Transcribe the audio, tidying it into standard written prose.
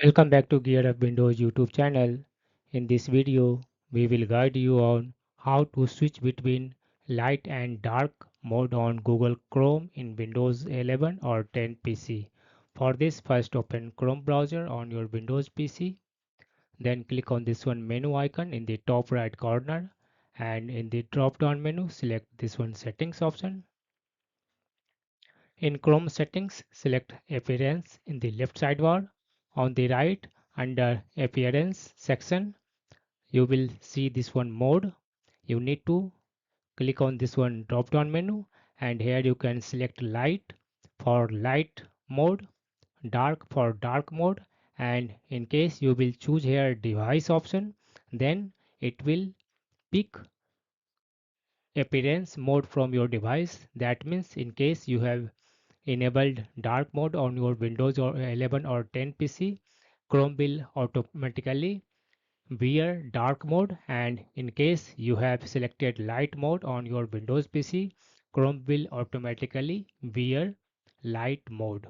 Welcome back to Gear Up Windows YouTube channel. In this video, we will guide you on how to switch between light and dark mode on Google Chrome in Windows 11 or 10 PC. For this, first open Chrome browser on your Windows PC. Then click on this one menu icon in the top right corner, and in the drop down menu select this one settings option. In Chrome settings, select Appearance in the left sidebar. On the right, under Appearance section, you will see this one mode. You need to click on this one drop down menu, and here you can select light for light mode, dark for dark mode, and in case you will choose here device option, then it will pick appearance mode from your device. That means in case you have enabled dark mode on your Windows or 11 or 10 PC, Chrome will automatically wear dark mode, and in case you have selected light mode on your Windows PC, Chrome will automatically wear light mode.